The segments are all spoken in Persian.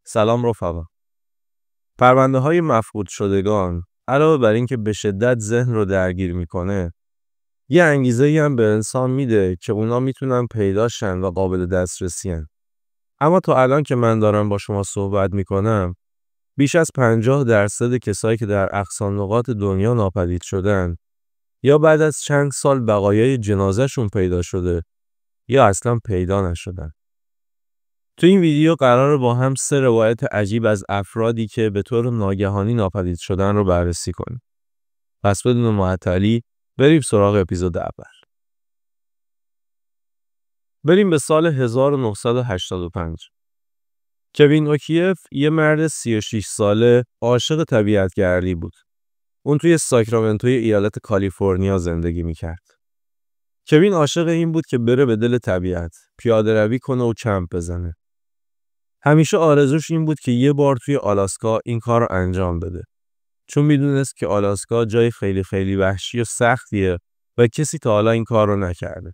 سلام رفقا. پرونده های مفقود شدگان علاوه بر این که به شدت ذهن رو درگیر میکنه، یه انگیزه‌ای هم به انسان میده که اونا میتونن پیداشن و قابل دسترسی هن. اما تا الان که من دارم با شما صحبت میکنم، بیش از 50% کسایی که در اقصا نقاط دنیا ناپدید شدن یا بعد از چند سال بقایای جنازه‌شون پیدا شده یا اصلا پیدا نشدن. تو این ویدیو قراره با هم 3 روایت عجیب از افرادی که به طور ناگهانی ناپدید شدن رو بررسی کنیم. پس بدون معطلی بریم سراغ اپیزود اول. بریم به سال 1985. کوین اوکیف یه مرد 36 ساله عاشق طبیعتگردی بود. اون توی ساکرامنتوی ایالت کالیفرنیا زندگی میکرد. کوین عاشق این بود که بره به دل طبیعت، پیاده روی کنه و کمپ بزنه. همیشه آرزوش این بود که یه بار توی آلاسکا این کار رو انجام بده. چون میدونست که آلاسکا جای خیلی خیلی وحشی و سختیه و کسی تا حالا این کار رو نکرده.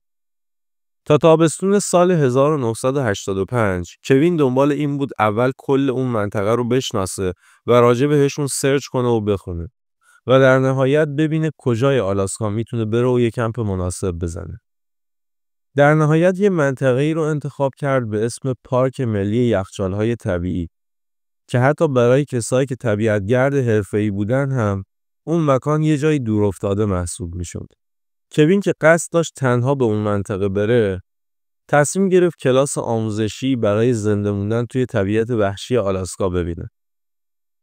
تا تابستون سال 1985 کوین دنبال این بود اول کل اون منطقه رو بشناسه و راجع بهشون سرچ کنه و بخونه و در نهایت ببینه کجای آلاسکا میتونه بره و یه کمپ مناسب بزنه. در نهایت یه منطقه‌ای رو انتخاب کرد به اسم پارک ملی یخچال‌های طبیعی که حتی برای کسایی که طبیعتگرد حرفه‌ای بودن هم اون مکان یه جای دور افتاده محسوب میشد. کوین که قصد داشت تنها به اون منطقه بره، تصمیم گرفت کلاس آموزشی برای زنده موندن توی طبیعت وحشی آلاسکا ببینه.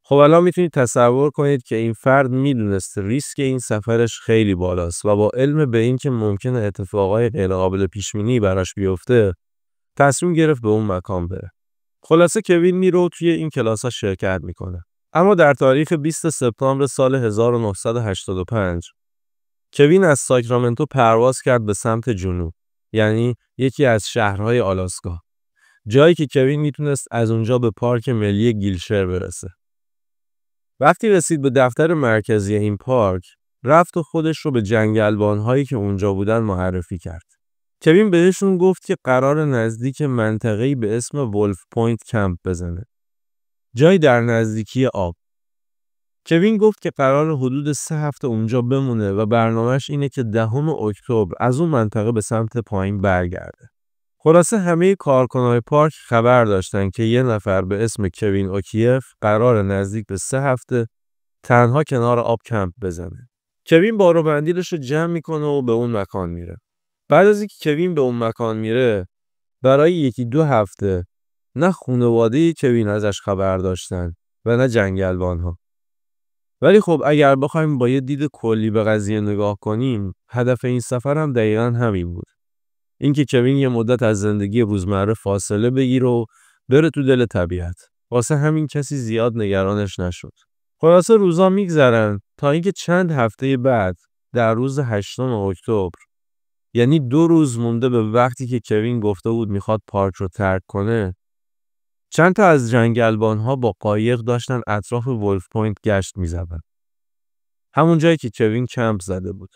خب الان میتونید تصور کنید که این فرد میدونست ریسک این سفرش خیلی بالاست و با علم به این که ممکنه اتفاقای غیرقابل پیش‌بینی براش بیفته، تصمیم گرفت به اون مکان بره. خلاصه کوین میره و توی این کلاس‌ها شرکت میکنه. اما در تاریخ 20 سپتامبر سال 1985 کوین از ساکرامنتو پرواز کرد به سمت جنوب، یعنی یکی از شهرهای آلاسکا، جایی که کوین میتونست از اونجا به پارک ملی گیلشر برسه. وقتی رسید به دفتر مرکزی این پارک، رفت و خودش رو به جنگلبان‌هایی که اونجا بودن معرفی کرد. کوین بهشون گفت که قرار نزدیک منطقه‌ای به اسم ولف پوینت کمپ بزنه. جایی در نزدیکی آب. کوین گفت که قرار حدود 3 هفته اونجا بمونه و برنامه‌اش اینه که 10 اکتبر از اون منطقه به سمت پایین برگرده. خلاصه همه کارکنای پارک خبر داشتن که یه نفر به اسم کوین اوکیف قرار نزدیک به 3 هفته تنها کنار آب کمپ بزنه. کوین بار و بندیلش رو جمع میکنه و به اون مکان میره. بعد از اینکه کوین به اون مکان میره، برای 1-2 هفته نه خانواده کوین ازش خبر داشتن و نه جنگلبان‌ها. ولی خب اگر بخوایم با یه دید کلی به قضیه نگاه کنیم، هدف این سفر هم دقیقاً همین بود. اینکه کوین یه مدت از زندگی روزمره فاصله بگیره و بره تو دل طبیعت. واسه همین کسی زیاد نگرانش نشد. خلاصه روزا میگذرن تا اینکه چند هفته بعد در روز 8 اکتبر، یعنی 2 روز مونده به وقتی که کوین گفته بود میخواد پارک رو ترک کنه، چند تا از جنگلبان‌ها با قایق داشتن اطراف ولف پوینت گشت می‌زدن. همون جایی که کوین کمپ زده بود.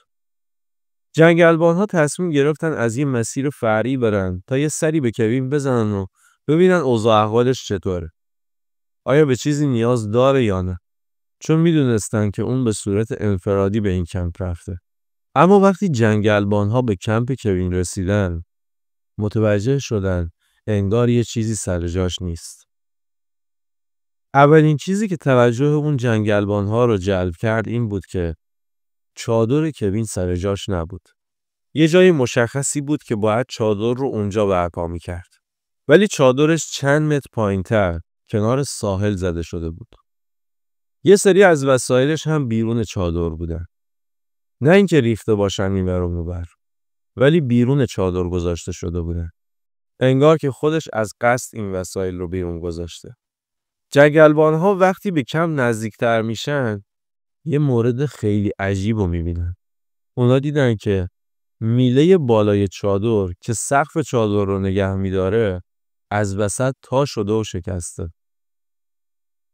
جنگلبان‌ها تصمیم گرفتن از این مسیر فرعی برن تا یه سری به کوین بزنن و ببینن اوضاع احوالش چطوره. آیا به چیزی نیاز داره یا نه؟ چون میدونستن که اون به صورت انفرادی به این کمپ رفته. اما وقتی جنگلبان‌ها به کمپ کوین رسیدن، متوجه شدن انگار یه چیزی سر جاش نیست. اولین چیزی که توجه اون جنگلبان‌ها رو جلب کرد این بود که چادر کوین سر جاش نبود. یه جای مشخصی بود که باید چادر رو اونجا برپا می‌کرد. ولی چادرش چند متر پایین‌تر کنار ساحل زده شده بود. یه سری از وسایلش هم بیرون چادر بودن. نه اینکه ریخته باشن اینور و اونور، ولی بیرون چادر گذاشته شده بودن. انگار که خودش از قصد این وسایل رو بیرون گذاشته. جنگلبان‌ها وقتی به کمپ نزدیکتر میشن، یه مورد خیلی عجیب رو میبینن. اونا دیدن که میله بالای چادر که سقف چادر رو نگه میداره از وسط تا شده و شکسته.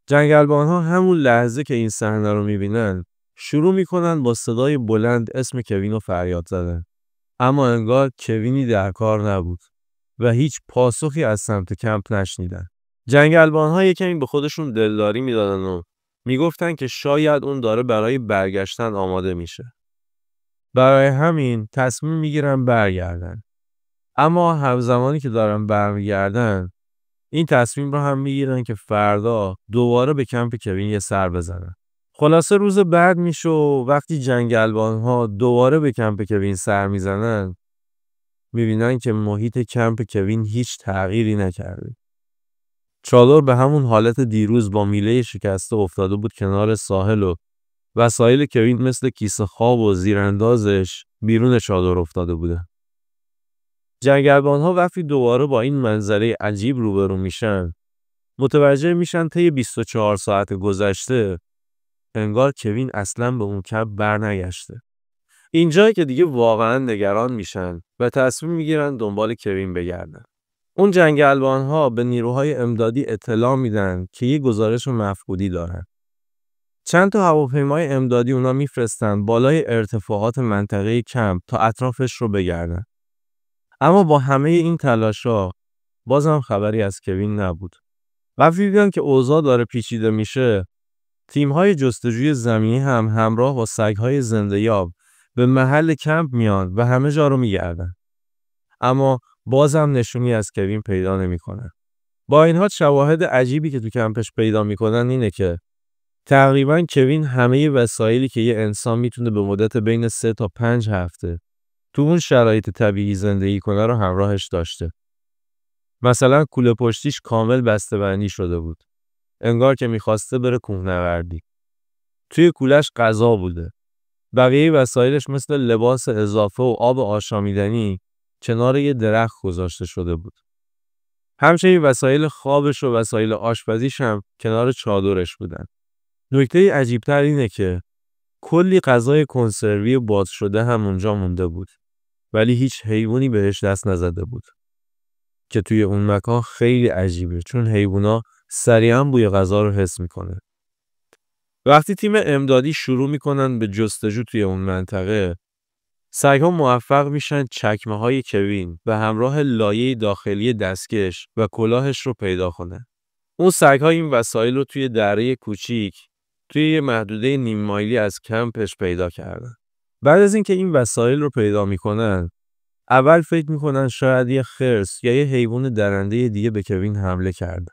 جنگلبان‌ها همون لحظه که این صحنه رو میبینن شروع میکنن با صدای بلند اسم کوین رو فریاد زدن. اما انگار کوینی در کار نبود و هیچ پاسخی از سمت کمپ نشنیدن. جنگلبان‌ها یکمی به خودشون دلداری میدادن و میگفتن که شاید اون داره برای برگشتن آماده میشه. برای همین تصمیم میگیرن برگردن. اما همزمانی که دارن برمیگردن این تصمیم رو هم میگیرن که فردا دوباره به کمپ کوین یه سر بزنن. خلاصه روز بعد میشه و وقتی جنگلبان‌ها دوباره به کمپ کوین سر میزنن میبینن که محیط کمپ کوین هیچ تغییری نکرده. چادر به همون حالت دیروز با میله شکسته افتاده بود کنار ساحل و وسایل کوین مثل کیسه خواب و زیراندازش بیرون چادر افتاده بوده. جنگلبان‌ها وقتی دوباره با این منظره عجیب روبرو میشن متوجه میشن طی 24 ساعت گذشته انگار کوین اصلاً به اون کمپ برنگشته. اینجایی که دیگه واقعاً نگران میشن و تصمیم میگیرن دنبال کوین بگردن. اون جنگلبان‌ها به نیروهای امدادی اطلاع میدن که یه گزارش مفقودی دارن. چند تا هواپیمای امدادی اونا میفرستن بالای ارتفاعات منطقه کمپ تا اطرافش رو بگردن. اما با همه این تلاش‌ها بازم خبری از کوین نبود. وقتی دیدن که اوضاع داره پیچیده میشه، تیم‌های جستجوی زمینی هم همراه با سگ‌های زنده‌یاب به محل کمپ میان و همه جا رو میگردن. اما بازم نشونی از کوین پیدا نمی‌کنن. با این حال شواهد عجیبی که تو کمپش پیدا می‌کنن اینه که تقریباً کوین همه وسایلی که یه انسان میتونه به مدت بین 3 تا 5 هفته تو اون شرایط طبیعی زندگی کنه رو همراهش داشته. مثلا کوله پشتیش کامل بسته‌بندی شده بود. انگار که میخواسته بره کوهنوردی. توی کولش غذا بوده. بقیه وسایلش مثل لباس اضافه و آب آشامیدنی کنار یه درخت گذاشته شده بود. همچنین وسایل خوابش و وسایل آشپزیش هم کنار چادرش بودن. نکته عجیب‌تر اینه که کلی غذای کنسروی باز شده هم اونجا مونده بود. ولی هیچ حیوانی بهش دست نزده بود. که توی اون مکان خیلی عجیبه چون حیوونا سریعا بوی غذا رو حس میکنه. وقتی تیم امدادی شروع میکنن به جستجو توی اون منطقه، سگ‌ها موفق میشن چکمه‌های کوین به همراه لایه داخلی دستکش و کلاهش رو پیدا کنن. اون سگ‌ها این وسایل رو توی دره کوچیک توی یه محدوده نیم مایلی از کمپش پیدا کردن. بعد از اینکه این وسایل رو پیدا میکنن، اول فکر میکنن شاید یه خرس یا یه حیوان درنده دیگه به کوین حمله کرده.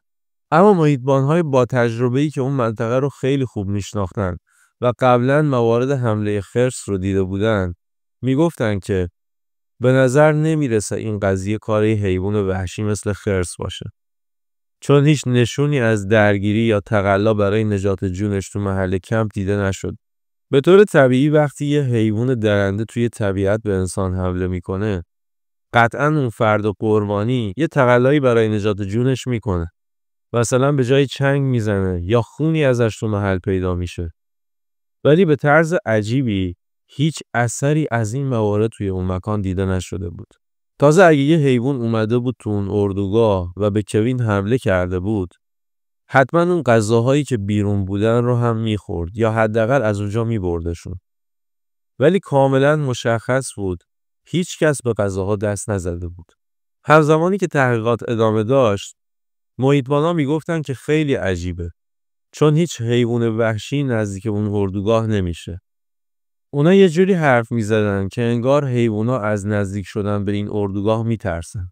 اما محیطبان‌های با تجربه‌ای که اون منطقه رو خیلی خوب میشناختن و قبلا موارد حمله خرس رو دیده بودن میگفتن که به نظر نمیرسه این قضیه کار یه حیوان وحشی مثل خرس باشه. چون هیچ نشونی از درگیری یا تقلا برای نجات جونش تو محل کمپ دیده نشد. به طور طبیعی وقتی یه حیوان درنده توی طبیعت به انسان حمله میکنه قطعاً اون فرد قربانی یه تقلایی برای نجات جونش میکنه. مثلا به جای چنگ میزنه یا خونی ازش تو محل پیدا میشه. ولی به طرز عجیبی هیچ اثری از این موارد توی اون مکان دیده نشده بود. تازه اگه یه حیوان اومده بود تو اون اردوگاه و به کوین حمله کرده بود، حتما اون غذاهایی که بیرون بودن رو هم میخورد یا حداقل از اونجا میبردشون. ولی کاملا مشخص بود هیچ کس به غذاها دست نزده بود. هر زمانی که تحقیقات ادامه داشت، محیطبانا میگفتن که خیلی عجیبه چون هیچ حیوان وحشی نزدیک اون اردوگاه نمیشه. اونا یه جوری حرف میزدن که انگار حیوونا از نزدیک شدن به این اردوگاه میترسن.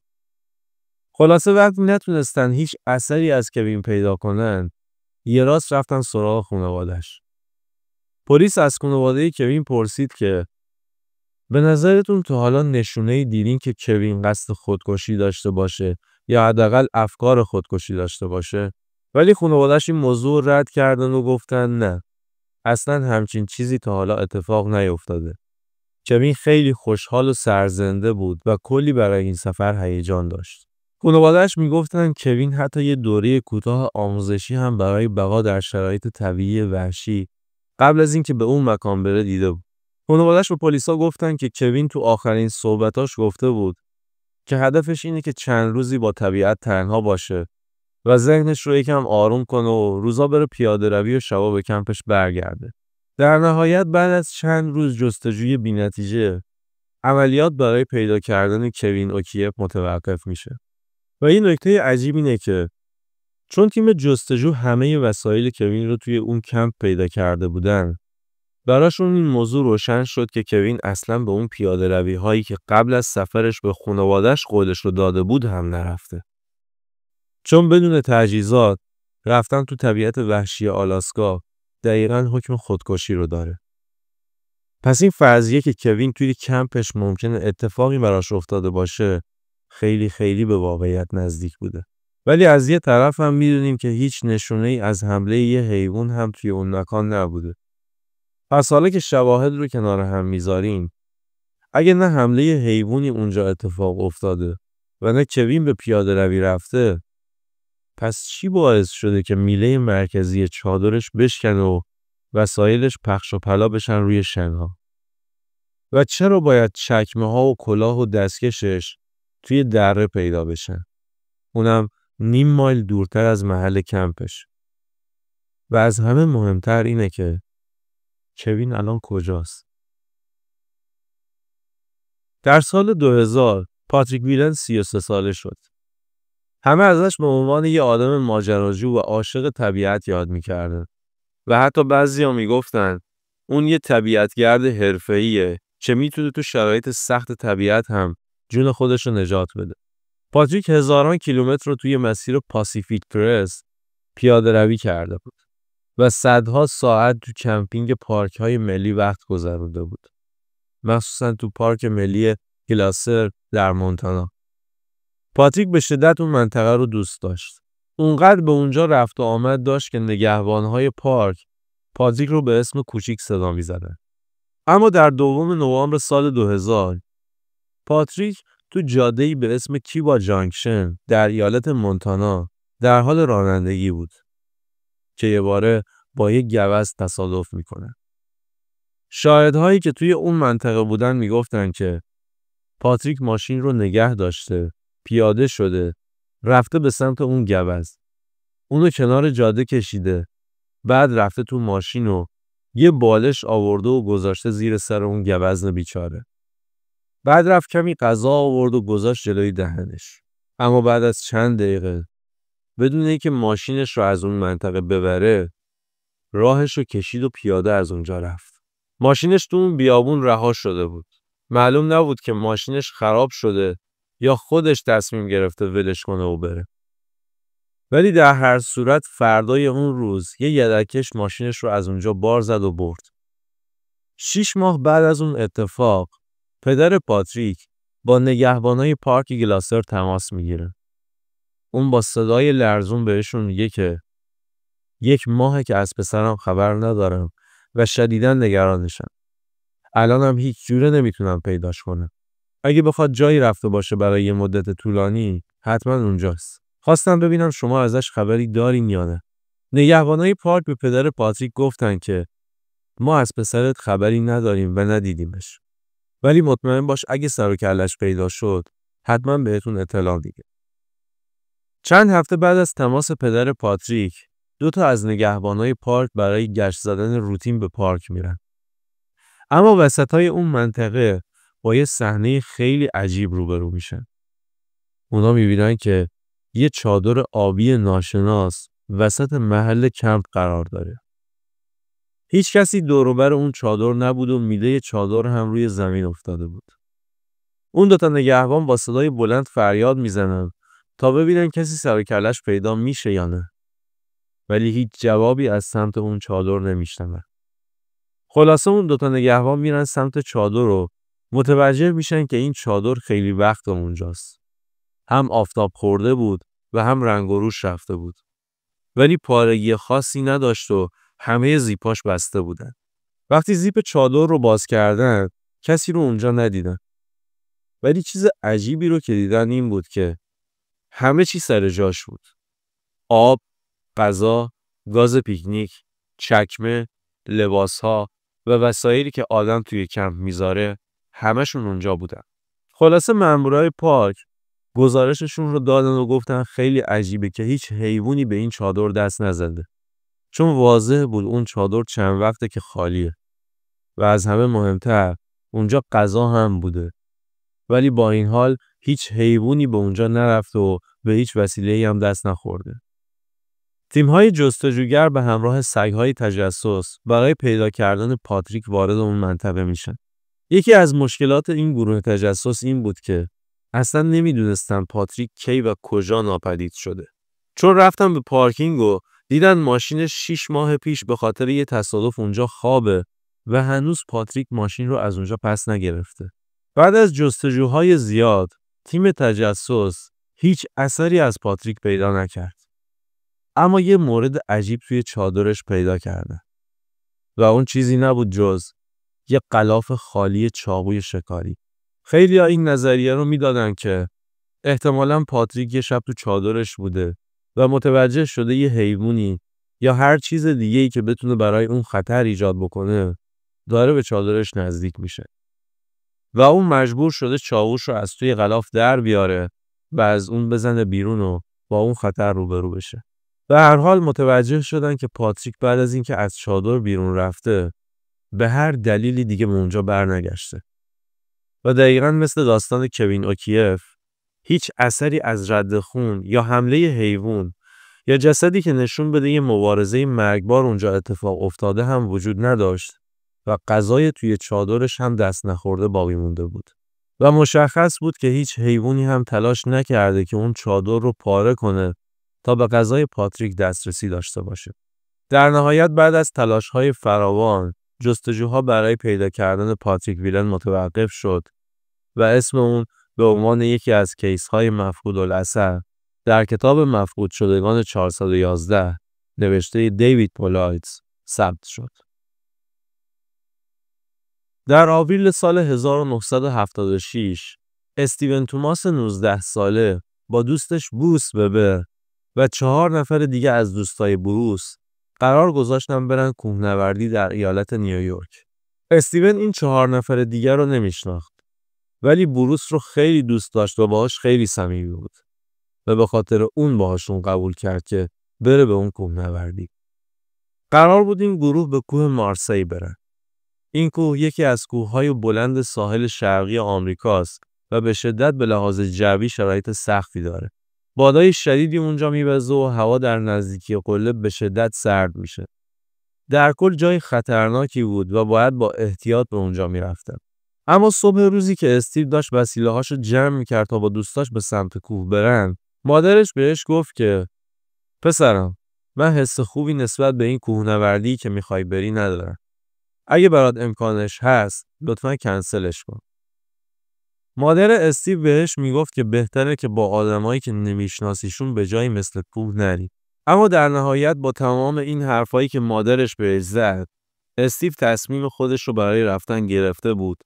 خلاصه وقتی نتونستن هیچ اثری از کوین پیدا کنن، یه راست رفتن سراغ خانواده‌اش. پلیس از خانواده کوین پرسید که به نظرتون تا حالا نشونه‌ای دیدین که کوین قصد خودکشی داشته باشه یا حداقل افکار خودکشی داشته باشه؟ ولی خانواده‌اش این موضوع رد کردن و گفتن نه. اصلاً همچین چیزی تا حالا اتفاق نیفتاده. کوین خیلی خوشحال و سرزنده بود و کلی برای این سفر هیجان داشت. خانواده‌اش میگفتن کوین حتی یه دوره کوتاه آموزشی هم برای بقا در شرایط طبیعی وحشی قبل از اینکه به اون مکان بره دیده بود. خانواده‌اش به پلیسا گفتن که کوین تو آخرین صحبتاش گفته بود که هدفش اینه که چند روزی با طبیعت تنها باشه و ذهنش رو یکم آروم کنه و روزا بره پیاده روی و شبا به کمپش برگرده. در نهایت بعد از چند روز جستجوی بی‌نتیجه، عملیات برای پیدا کردن کوین اوکیف متوقف میشه. و این نکته عجیب اینه که چون تیم جستجو همه وسایل کوین رو توی اون کمپ پیدا کرده بودن، براشون این موضوع روشن شد که کوین اصلاً به اون پیاده روی هایی که قبل از سفرش به خانواده‌اش قولش رو داده بود هم نرفته. چون بدون تجهیزات رفتن تو طبیعت وحشی آلاسکا دقیقاً حکم خودکشی رو داره. پس این فرضیه که کوین توی کمپش ممکنه اتفاقی براش افتاده باشه خیلی خیلی به واقعیت نزدیک بوده. ولی از یه طرف هم میدونیم که هیچ نشونه‌ای از حمله یه حیوان هم توی اون مکان نبوده. پس حالا که شواهد رو کنار هم میذاریم، اگه نه حمله حیوانی اونجا اتفاق افتاده و نه کوین به پیاده روی رفته، پس چی باعث شده که میله مرکزی چادرش بشکنه و وسایلش پخش و پلا بشن روی شنها؟ و چرا باید چکمه ها و کلاه و دستکشش توی دره پیدا بشن؟ اونم نیم مایل دورتر از محل کمپش. و از همه مهمتر اینه که کوین الان کجاست؟ در سال 2000 پاتریک ویلن 33 ساله شد. همه ازش به عنوان یه آدم ماجراجو و عاشق طبیعت یاد می‌کردن و حتی بعضی‌ها میگفتن اون یه طبیعتگرد حرفه‌ایه که میتونه تو شرایط سخت طبیعت هم جون خودش رو نجات بده. پاتریک هزاران کیلومتر رو توی مسیر پاسیفیک کرست پیاده روی کرده بود و صدها ساعت تو کمپینگ پارک‌های ملی وقت گذرونده بود. مخصوصا تو پارک ملی گلاسر در مونتانا. پاتریک به شدت اون منطقه رو دوست داشت. اونقدر به اونجا رفت و آمد داشت که نگهبان‌های پارک پاتریک رو به اسم کوچیک صدا می‌زدن. اما در 2 نوامبر سال 2000 پاتریک تو جاده‌ای به اسم کیبا جانکشن در ایالت مونتانا در حال رانندگی بود که یه باره با یک گوزن تصادف میکنه. شاهدهایی که توی اون منطقه بودن میگفتن که پاتریک ماشین رو نگه داشته، پیاده شده، رفته به سمت اون گوزن. اونو کنار جاده کشیده، بعد رفته تو ماشین و یه بالش آورده و گذاشته زیر سر اون گوزن بیچاره. بعد رفت کمی غذا آورد و گذاشت جلوی دهنش. اما بعد از چند دقیقه بدون اینکه ماشینش رو از اون منطقه ببره، راهش رو کشید و پیاده از اونجا رفت. ماشینش تو اون بیابون رها شده بود. معلوم نبود که ماشینش خراب شده یا خودش تصمیم گرفته ولش کنه و بره. ولی در هر صورت فردای اون روز یه یدکش ماشینش رو از اونجا بار زد و برد. 6 ماه بعد از اون اتفاق، پدر پاتریک با نگهبانای پارک گلاسر تماس میگیره. اون با صدای لرزون بهشون میگه که 1 ماهه که از پسرم خبر ندارم و شدیداً نگرانشم. الانم هیچ جوره نمیتونم پیداش کنم. اگه بخواد جایی رفته باشه برای یه مدت طولانی، حتما اونجاست. خواستم ببینم شما ازش خبری دارین یا نه. نگهبانای پارک به پدر پاتریک گفتن که ما از پسرت خبری نداریم و ندیدیمش. ولی مطمئن باش اگه سر و کلش پیدا شد، حتما بهتون اطلاع میده. چند هفته بعد از تماس پدر پاتریک، 2 تا از نگهبانای پارک برای گشت زدن روتین به پارک میرن. اما وسطای اون منطقه با یه صحنه خیلی عجیب روبرو میشن. اونا میبینن که یه چادر آبی ناشناس وسط محل کمپ قرار داره. هیچ کسی دور و بر اون چادر نبود و میله چادر هم روی زمین افتاده بود. اون 2 تا نگهبان با صدای بلند فریاد میزنن تا ببینن کسی سر و کلش پیدا میشه یا نه. ولی هیچ جوابی از سمت اون چادر نمیشنون. خلاصه اون 2 تا نگهبان میرن سمت چادر و متوجه میشن که این چادر خیلی وقت اونجاست. هم آفتاب خورده بود و هم رنگ و روش رفته بود. ولی پارگی خاصی نداشت و همه زیپاش بسته بودن. وقتی زیپ چادر رو باز کردن، کسی رو اونجا ندیدن. ولی چیز عجیبی رو که دیدن این بود که همه چی سر جاش بود. آب، غذا، گاز پیکنیک، چکمه، لباسها و وسایلی که آدم توی کمپ میذاره همشون اونجا بودن. خلاصه مامورای پارک گزارششون رو دادن و گفتن خیلی عجیبه که هیچ حیوانی به این چادر دست نزده. چون واضح بود اون چادر چند وقته که خالیه. و از همه مهمتر اونجا غذا هم بوده. ولی با این حال هیچ حیوانی به اونجا نرفته و به هیچ وسیله‌ای هم دست نخورده. تیم‌های جستجوگر به همراه سگ‌های تجسس برای پیدا کردن پاتریک وارد اون منطقه میشن. یکی از مشکلات این گروه تجسس این بود که اصلا نمیدونستن پاتریک کی و کجا ناپدید شده. چون رفتن به پارکینگ و دیدن ماشین 6 ماه پیش به خاطر یه تصادف اونجا خوابه و هنوز پاتریک ماشین رو از اونجا پس نگرفته. بعد از جستجوهای زیاد، تیم تجسس هیچ اثری از پاتریک پیدا نکرد. اما یه مورد عجیب توی چادرش پیدا کرده. و اون چیزی نبود جز یه غلاف خالی چاقوی شکاری. خیلی ها این نظریه رو میدادن که احتمالاً پاتریک یه شب تو چادرش بوده و متوجه شده یه حیوانی یا هر چیز دیگه‌ای که بتونه برای اون خطر ایجاد بکنه داره به چادرش نزدیک میشه. و اون مجبور شده چاقوش رو از توی غلاف در بیاره و از اون بزنه بیرون و با اون خطر روبرو بشه. به هر حال متوجه شدن که پاتریک بعد از اینکه از چادر بیرون رفته به هر دلیلی دیگه به اونجا برنگشته. و دقیقاً مثل داستان کوین اوکیف هیچ اثری از رد خون یا حمله حیوان یا جسدی که نشون بده یه مبارزه مرگبار اونجا اتفاق افتاده هم وجود نداشت و غذای توی چادرش هم دست نخورده باقی مونده بود. و مشخص بود که هیچ حیوانی هم تلاش نکرده که اون چادر رو پاره کنه تا به غذای پاتریک دسترسی داشته باشه. در نهایت بعد از تلاش‌های فراوان جستجوها برای پیدا کردن پاتریک ویلن متوقف شد و اسم اون به عنوان یکی از کیس‌های مفقود الاثر در کتاب مفقود شدگان 411 نوشته دیوید پولایتز ثبت شد. در آوریل سال 1976 استیون توماس 19 ساله با دوستش بروس وبر و 4 نفر دیگه از دوستای بروس قرار گذاشتن برن کوهنوردی در ایالت نیویورک. استیون این 4 نفر دیگر رو نمیشناخت ولی بروس رو خیلی دوست داشت و باهاش خیلی صمیمی بود و به خاطر اون باهاشون قبول کرد که بره به اون کوهنوردی. قرار بود این گروه به کوه مارسی برن. این کوه یکی از کوههای بلند ساحل شرقی آمریکاست و به شدت به لحاظ جوی شرایط سختی داره. بادای شدیدی اونجا میوزه و هوا در نزدیکی قله به شدت سرد میشه. در کل جای خطرناکی بود و باید با احتیاط به اونجا میرفتن. اما صبح روزی که استیو داشت وسیله‌هاشو جمع میکرد تا با دوستاش به سمت کوه برن، مادرش بهش گفت که پسرم، من حس خوبی نسبت به این کوهنوردی که میخوای بری ندارم. اگه برات امکانش هست، لطفاً کنسلش کن. مادر استیو بهش میگفت که بهتره که با آدمایی که نمیشناسیشون به جایی مثل کوه نری. اما در نهایت با تمام این حرفایی که مادرش بهش زد، استیو تصمیم خودش رو برای رفتن گرفته بود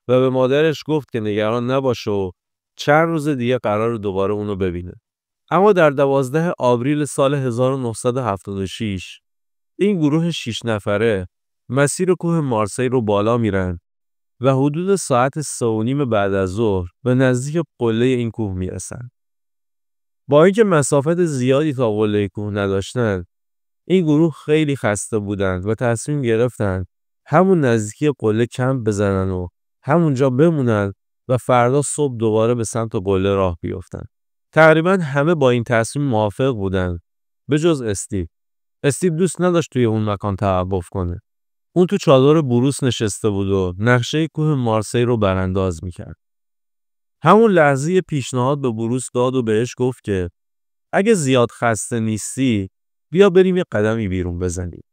و به مادرش گفت که نگران نباشه و چند روز دیگه قرار دوباره اونو ببینه. اما در 12 آوریل سال 1976 این گروه 6 نفره مسیر کوه مارسی رو بالا میرن و حدود ساعت 3:30 بعد از ظهر به نزدیک قله این کوه میرسن. با اینکه مسافت زیادی تا قله کوه نداشتن، این گروه خیلی خسته بودند و تصمیم گرفتن همون نزدیکی قله کمپ بزنن و همونجا بمونن و فردا صبح دوباره به سمت قله راه بیفتن. تقریبا همه با این تصمیم موافق بودن به جز استیو. استیو دوست نداشت توی اون مکان توقف کنه. اون تو چادر بروس نشسته بود و نقشه کوه مارسی رو برانداز میکرد. همون لحظه پیشنهاد به بروس داد و بهش گفت که اگه زیاد خسته نیستی بیا بریم یه قدمی بیرون بزنیم.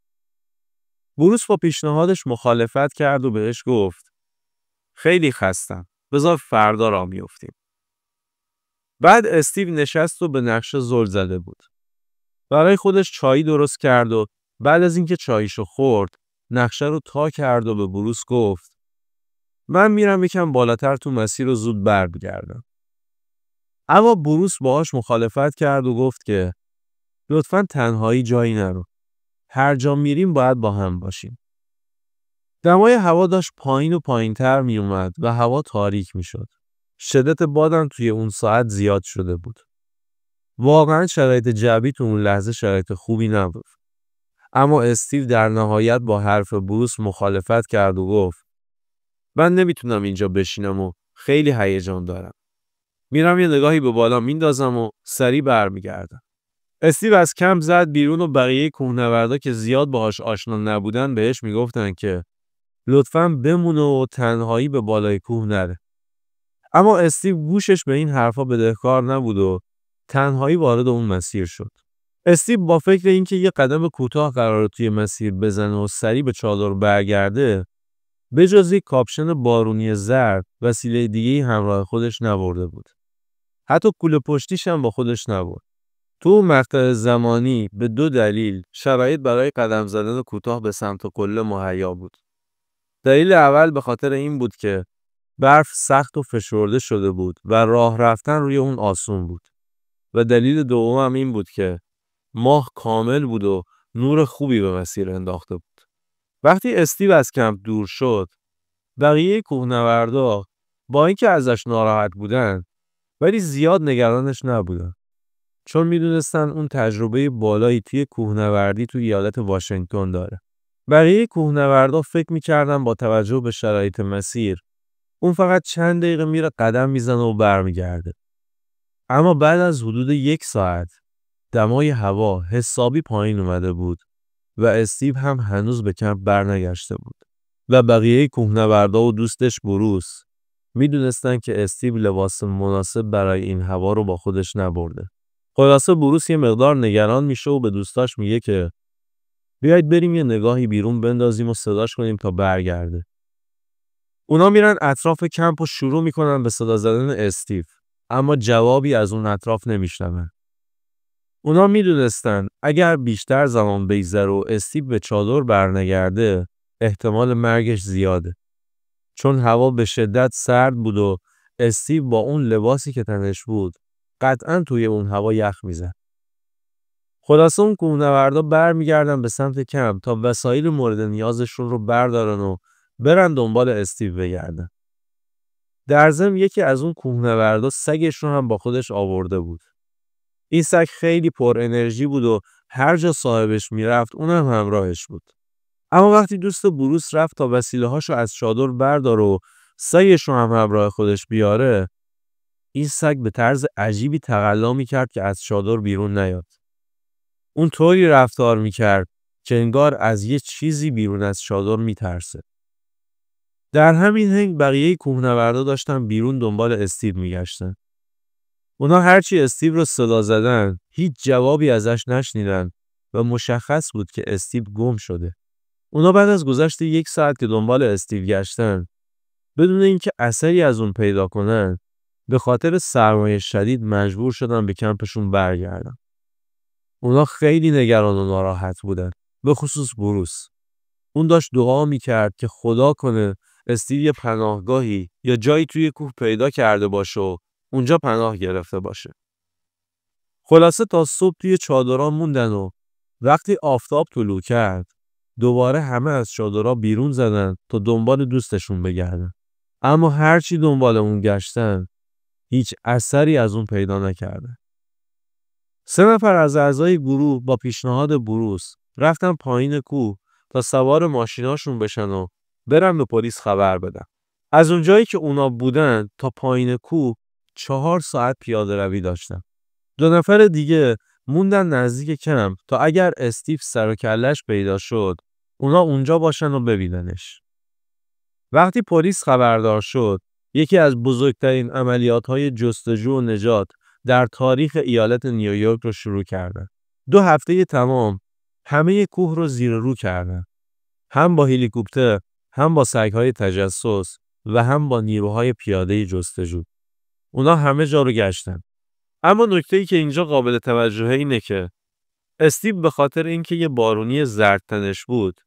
بروس با پیشنهادش مخالفت کرد و بهش گفت خیلی خستم، بذار فردا راه میافتیم. بعد استیو نشست و به نقشه زل زده بود. برای خودش چایی درست کرد و بعد از اینکه چاییشو خورد نقشه رو تا کرد و به بروس گفت من میرم یکم بالاتر تو مسیر رو زود برگردم. اما بروس باهاش مخالفت کرد و گفت که لطفاً تنهایی جایی نرو. هر جا میریم باید با هم باشیم. دمای هوا داشت پایین و پایین‌تر می اومد و هوا تاریک می شد. شدت بادم توی اون ساعت زیاد شده بود. واقعاً شرایط جوی تو اون لحظه شرایط خوبی نبود. اما استیو در نهایت با حرف بروس مخالفت کرد و گفت من نمیتونم اینجا بشینم و خیلی هیجان دارم. میرم یه نگاهی به بالا میندازم و سریع برمیگردم. استیو از کمپ زد بیرون و بقیه کوهنوردا که زیاد باهاش آشنا نبودن بهش میگفتن که لطفاً بمونه و تنهایی به بالای کوه نره. اما استیو گوشش به این حرفا بدهکار نبود و تنهایی وارد اون مسیر شد. استیو با فکر اینکه یه قدم کوتاه قراره توی مسیر بزنه و سریع به چادر برگرده، به جز یک کاپشن بارونی زرد وسیله دیگه‌ای همراه خودش نبرده بود. حتی کوله پشتیش هم با خودش نبرد. تو اون مقطع زمانی به 2 دلیل شرایط برای قدم زدن کوتاه به سمت قله مهیا بود. دلیل اول به خاطر این بود که برف سخت و فشرده شده بود و راه رفتن روی اون آسون بود. و دلیل دوم هم این بود که ماه کامل بود و نور خوبی به مسیر انداخته بود. وقتی استیو از کمپ دور شد، بقیه کوهنوردا با اینکه ازش ناراحت بودن ولی زیاد نگرانش نبودن. چون میدونستن اون تجربه بالایی توی کوهنوردی توی ایالت واشنگتن داره. بقیه کوهنوردا فکر میکردن با توجه به شرایط مسیر اون فقط چند دقیقه میره قدم میزنه و برمیگرده. اما بعد از حدود 1 ساعت دمای هوا حسابی پایین اومده بود و استیو هم هنوز به کمپ برنگشته بود. و بقیه کوهنوردا و دوستش بروس میدونستن که استیو لباس مناسب برای این هوا رو با خودش نبرده. خلاصه بروس یه مقدار نگران میشه و به دوستاش میگه که بیاید بریم یه نگاهی بیرون بندازیم و صداش کنیم تا برگرده. اونا میرن اطراف کمپ و شروع میکنن به صدا زدن استیو، اما جوابی از اون اطراف نمیشنون. اونا میدونستن اگر بیشتر زمان بگذره و استیو به چادر برنگرده احتمال مرگش زیاده. چون هوا به شدت سرد بود و استیو با اون لباسی که تنش بود قطعاً توی اون هوا یخ میزد. خلاصه اون کوهنوردا برمیگردن به سمت کمپ تا وسایل مورد نیازشون رو بردارن و برن دنبال استیو بگردن. در ضمن یکی از اون کوهنوردا سگش رو هم با خودش آورده بود. این سگ خیلی پر انرژی بود و هر جا صاحبش میرفت اونم همراهش بود. اما وقتی دوست بروس رفت تا وسیله‌هاشو از چادر برداره و سگش رو هم همراه خودش بیاره، این سگ به طرز عجیبی تقلا میکرد که از چادر بیرون نیاد. اون طوری رفتار میکرد که انگار از یه چیزی بیرون از چادر میترسه. در همین هنگ بقیه کوهنوردا داشتن بیرون دنبال استیو میگشتن. اونا هرچی استیو رو صدا زدن هیچ جوابی ازش نشنیدن و مشخص بود که استیو گم شده. اونا بعد از گذشت 1 ساعت که دنبال استیو گشتن بدون اینکه اثری از اون پیدا کنن به خاطر سرمایه شدید مجبور شدن به کمپشون برگردن. اونا خیلی نگران و ناراحت بودن، به خصوص بروس. اون داشت دعا میکرد که خدا کنه استیو یه پناهگاهی یا جایی توی کوه پیدا کرده باشه و اونجا پناه گرفته باشه. خلاصه تا صبح توی چادرها موندن و وقتی آفتاب طلوع کرد دوباره همه از چادرها بیرون زدن تا دنبال دوستشون بگردن. اما هرچی دنبال اون گشتن هیچ اثری از اون پیدا نکردن. 3 نفر از اعضای گروه با پیشنهاد بروس رفتن پایین کوه تا سوار ماشیناشون بشن و برن به پلیس خبر بدن. از اونجایی که اونا بودن تا پایین کوه 4 ساعت پیاده روی داشتن. 2 نفر دیگه موندن نزدیک کمپ تا اگر استیو سر و کله‌اش پیدا شد اونا اونجا باشن و ببیننش. وقتی پلیس خبردار شد یکی از بزرگترین عملیات‌های جستجو و نجات در تاریخ ایالت نیویورک رو شروع کردن. 2 هفته تمام همه کوه رو زیر و رو کردن. هم با هلیکوپتر، هم با سگ‌های تجسس و هم با نیروهای پیاده جستجو. اونا همه جا رو گشتن. اما نکته‌ای که اینجا قابل توجهه اینه که استیو به خاطر اینکه یه بارونی زرد تنش بود،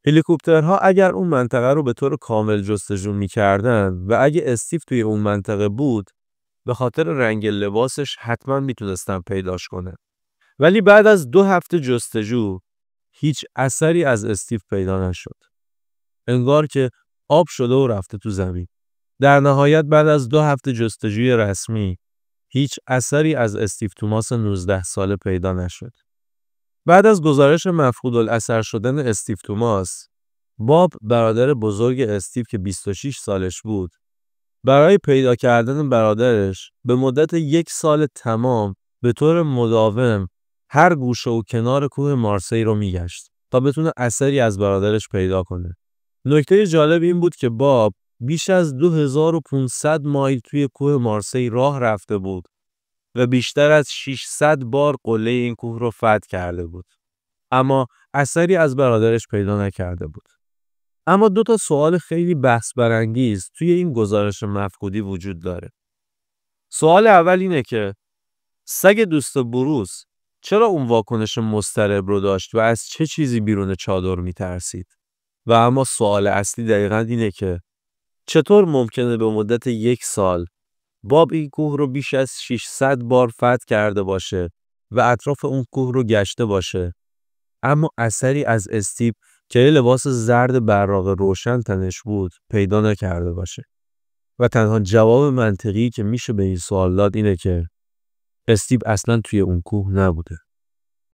هلیکوپترها اگر اون منطقه رو به طور کامل جستجو می‌کردن و اگه استیو توی اون منطقه بود، به خاطر رنگ لباسش حتما میتونستن پیداش کنه. ولی بعد از 2 هفته جستجو هیچ اثری از استیو پیدا نشد. انگار که آب شده و رفته تو زمین. در نهایت بعد از 2 هفته جستجوی رسمی هیچ اثری از استیو توماس 19 ساله پیدا نشد. بعد از گزارش مفقود الاثر شدن استیو توماس، باب برادر بزرگ استیو که 26 سالش بود، برای پیدا کردن برادرش به مدت 1 سال تمام به طور مداوم هر گوشه و کنار کوه مارسی رو میگشت تا بتونه اثری از برادرش پیدا کنه. نکته جالب این بود که باب بیش از 2500 مایل توی کوه مارسی راه رفته بود و بیشتر از 600 بار قله این کوه رو فتح کرده بود. اما اثری از برادرش پیدا نکرده بود. اما 2 سوال خیلی بحث برانگیز توی این گزارش مفقودی وجود داره. سوال اول اینه که سگ دوست بروس چرا اون واکنش مضطرب رو داشت و از چه چیزی بیرون چادر میترسید؟ و اما سوال اصلی دقیقاً اینه که چطور ممکنه به مدت 1 سال باب این کوه رو بیش از 600 بار فتح کرده باشه و اطراف اون کوه رو گشته باشه اما اثری از استیو که لباس زرد براق روشن تنش بود پیدا نکرده باشه؟ و تنها جواب منطقی که میشه به این سوال داد اینه که استیو اصلاً توی اون کوه نبوده.